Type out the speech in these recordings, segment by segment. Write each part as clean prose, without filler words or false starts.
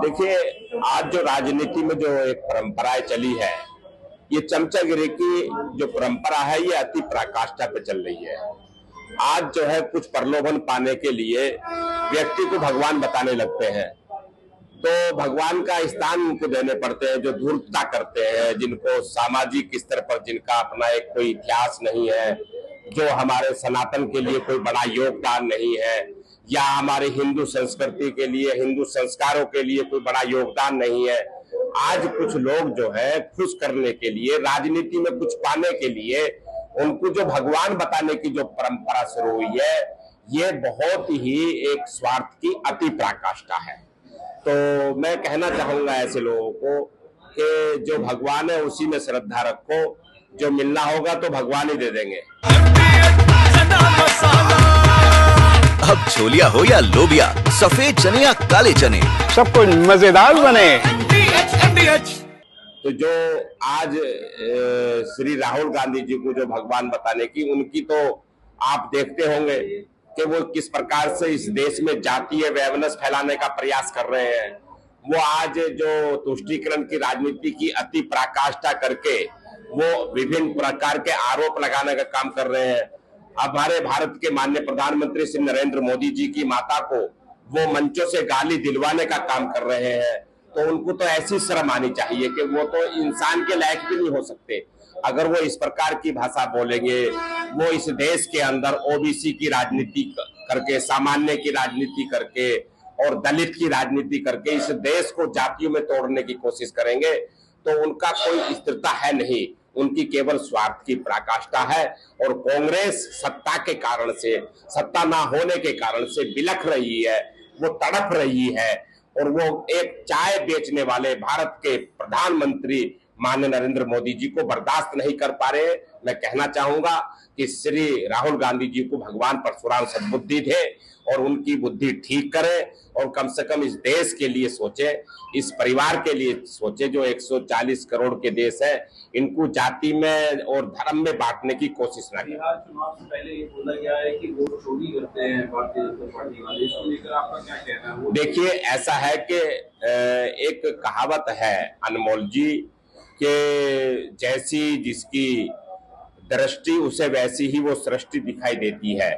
देखिए, आज जो राजनीति में जो एक परंपराएं चली है, ये चमचागिरी की जो परंपरा है, ये अति पराकाष्ठा पे चल रही है। आज जो है कुछ प्रलोभन पाने के लिए व्यक्ति को भगवान बताने लगते हैं, तो भगवान का स्थान उनको देने पड़ते हैं जो धूर्तता करते हैं, जिनको सामाजिक स्तर पर जिनका अपना एक कोई इतिहास नहीं है, जो हमारे सनातन के लिए कोई बड़ा योगदान नहीं है, या हमारे हिंदू संस्कृति के लिए, हिंदू संस्कारों के लिए कोई बड़ा योगदान नहीं है। आज कुछ लोग जो है खुश करने के लिए, राजनीति में कुछ पाने के लिए, उनको जो भगवान बताने की जो परंपरा शुरू हुई है, ये बहुत ही एक स्वार्थ की अति पराकाष्ठा है। तो मैं कहना चाहूंगा ऐसे लोगों को कि जो भगवान है उसी में श्रद्धा रखो, जो मिलना होगा तो भगवान ही दे देंगे। अब छोलिया हो या लोबिया, सफेद चने या काले चने, सब कुछ मजेदार बने। तो जो आज श्री राहुल गांधी जी को जो भगवान बताने की, उनकी तो आप देखते होंगे कि वो किस प्रकार से इस देश में जातीय वैमनस्य फैलाने का प्रयास कर रहे हैं। वो आज जो तुष्टीकरण की राजनीति की अति पराकाष्ठा करके वो विभिन्न प्रकार के आरोप लगाने का काम कर रहे हैं। हमारे भारत के माननीय प्रधानमंत्री श्री नरेंद्र मोदी जी की माता को वो मंचों से गाली दिलवाने का काम कर रहे हैं। तो उनको तो ऐसी शर्म आनी चाहिए कि वो तो इंसान के लायक भी नहीं हो सकते। अगर वो इस प्रकार की भाषा बोलेंगे, वो इस देश के अंदर ओबीसी की राजनीति करके, सामान्य की राजनीति करके और दलित की राजनीति करके इस देश को जातियों में तोड़ने की कोशिश करेंगे, तो उनका कोई स्थिरता है नहीं, उनकी केवल स्वार्थ की पराकाष्ठा है। और कांग्रेस सत्ता के कारण से, सत्ता ना होने के कारण से बिलख रही है, वो तड़प रही है। और वो एक चाय बेचने वाले भारत के प्रधानमंत्री माननीय नरेंद्र मोदी जी को बर्दाश्त नहीं कर पा रहे। मैं कहना चाहूंगा कि श्री राहुल गांधी जी को भगवान परशुराम सद्बुद्धि दे और उनकी बुद्धि ठीक करें, और कम से कम इस देश के लिए सोचे, इस परिवार के लिए सोचे जो 140 करोड़ के देश है, इनको जाति में और धर्म में बांटने की कोशिश न करें। चुनाव से पहले ये बोला गया है कि वोट चोरी करते हैं भारतीय जनता पार्टी वाले, इसको लेकर आपका क्या कहना है? देखिए, ऐसा है कि एक कहावत है अनमोल जी कि जैसी जिसकी दृष्टि उसे वैसी ही वो सृष्टि दिखाई देती है।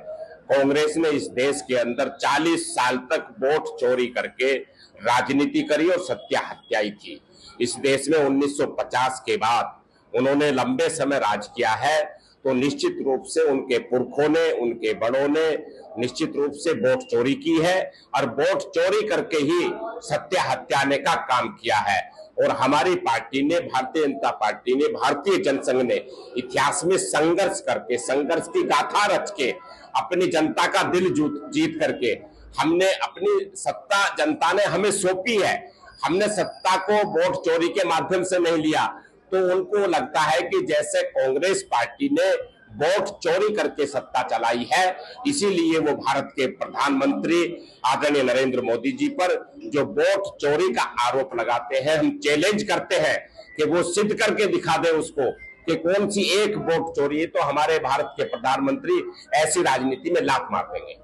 कांग्रेस ने इस देश के अंदर 40 साल तक वोट चोरी करके राजनीति करी और सत्या हत्याई की। इस देश में 1950 के बाद उन्होंने लंबे समय राज किया है, तो निश्चित रूप से उनके पुरखों ने, उनके बड़ों ने निश्चित रूप से वोट चोरी की है और वोट चोरी करके ही सत्या हत्याने का काम किया है। और हमारी पार्टी ने, भारतीय जनता पार्टी ने, भारतीय जनसंघ ने इतिहास में संघर्ष करके, संघर्ष की गाथा रच के, अपनी जनता का दिल जीत करके हमने अपनी सत्ता, जनता ने हमें सौंपी है। हमने सत्ता को वोट चोरी के माध्यम से नहीं लिया। तो उनको लगता है कि जैसे कांग्रेस पार्टी ने वोट चोरी करके सत्ता चलाई है, इसीलिए वो भारत के प्रधानमंत्री आदरणीय नरेंद्र मोदी जी पर जो वोट चोरी का आरोप लगाते हैं, हम चैलेंज करते हैं कि वो सिद्ध करके दिखा दे उसको कि कौन सी एक वोट चोरी है, तो हमारे भारत के प्रधानमंत्री ऐसी राजनीति में लात मार देंगे।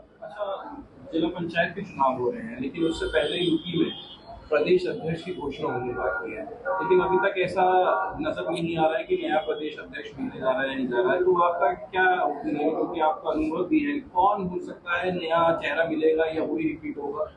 जिला पंचायत के चुनाव हो रहे हैं, लेकिन उससे पहले यूपी में प्रदेश अध्यक्ष की घोषणा होने बाकी है, लेकिन अभी तक ऐसा नजर नहीं आ रहा है कि नया प्रदेश अध्यक्ष मिलने जा रहा है, नहीं जा रहा है। तो आपका क्या ओपिनियन है, क्योंकि आपका अनुभव भी है, कौन हो सकता है, नया चेहरा मिलेगा या वही रिपीट होगा?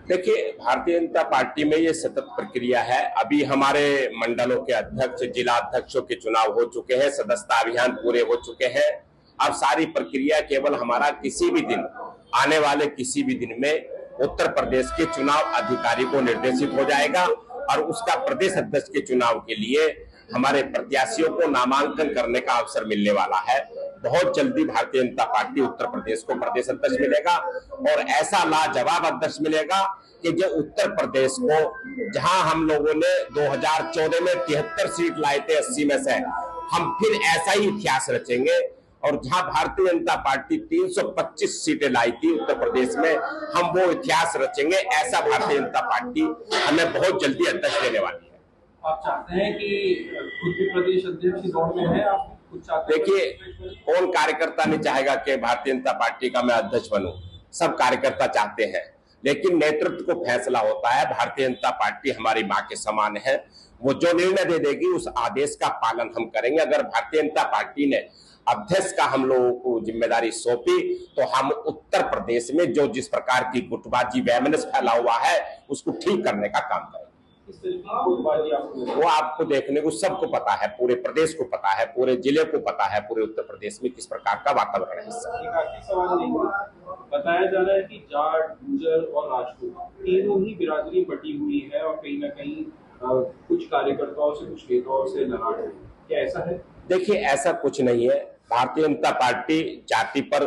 देखिए, भारतीय जनता पार्टी में ये सतत प्रक्रिया है। अभी हमारे मंडलों के अध्यक्ष, जिला अध्यक्षों के चुनाव हो चुके हैं, सदस्यता अभियान पूरे हो चुके हैं। अब सारी प्रक्रिया केवल हमारा किसी भी दिन, आने वाले किसी भी दिन में उत्तर प्रदेश के चुनाव अधिकारी को निर्देशित हो जाएगा और उसका प्रदेश अध्यक्ष के चुनाव के लिए हमारे प्रत्याशियों को नामांकन करने का अवसर मिलने वाला है। बहुत जल्दी भारतीय जनता पार्टी उत्तर प्रदेश को प्रदेश अध्यक्ष मिलेगा और ऐसा लाजवाब अध्यक्ष मिलेगा कि जो उत्तर प्रदेश को, जहां हम लोगों ने 2014 में 73 सीट लाए थे 80 में से, हम फिर ऐसा ही इतिहास रचेंगे। और जहां भारतीय जनता पार्टी 325 सीटें लाई थी उत्तर प्रदेश में, हम वो इतिहास रचेंगे। ऐसा भारतीय जनता पार्टी हमें बहुत जल्दी अध्यक्ष देने वाली है। आप चाहते हैं कि खुद भी प्रदेश अध्यक्ष की दौड़ में है? आप खुद चाहते हैं? देखिए, कौन कार्यकर्ता नहीं चाहेगा कि भारतीय जनता पार्टी का मैं अध्यक्ष बनूं? सब कार्यकर्ता चाहते हैं। लेकिन नेतृत्व को फैसला होता है। भारतीय जनता पार्टी हमारी मां के समान है, वो जो निर्णय दे देगी उस आदेश का पालन हम करेंगे। अगर भारतीय जनता पार्टी ने अध्यक्ष का हम लोगों को जिम्मेदारी सौंपी तो हम उत्तर प्रदेश में जो जिस प्रकार की गुटबाजी वैमनस फैला हुआ है उसको ठीक करने का काम करेंगे। इस तरह की गुटबाजी आपको वो आपको देखने को सबको पता है, पूरे प्रदेश को पता है, पूरे जिले को पता है, पूरे उत्तर प्रदेश में किस प्रकार का वातावरण है। एक आखिरी सवाल नहीं बताया जा रहा है कि जाट, गुर्जर और राजपूत तीनों ही बिरादरी बटी हुई है और कहीं ना कहीं कुछ कार्यकर्ताओं से, कुछ नेताओं से नाराज है, क्या ऐसा है? देखिए, ऐसा कुछ नहीं है। भारतीय जनता पार्टी जाति पर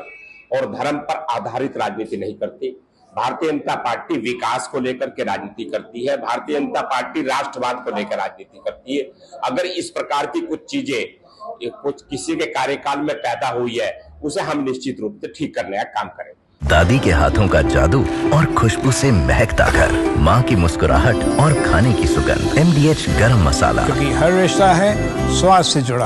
और धर्म पर आधारित राजनीति नहीं करती। भारतीय जनता पार्टी विकास को लेकर के राजनीति करती है। भारतीय जनता पार्टी राष्ट्रवाद को लेकर राजनीति करती है। अगर इस प्रकार की कुछ चीजें कुछ किसी के कार्यकाल में पैदा हुई है उसे हम निश्चित रूप से ठीक करने का काम करें। दादी के हाथों का जादू और खुशबू से महकता घर, माँ की मुस्कुराहट और खाने की सुगंध, MDH गरम मसाला। क्योंकि हर रिश्ता है स्वाद से जुड़ा।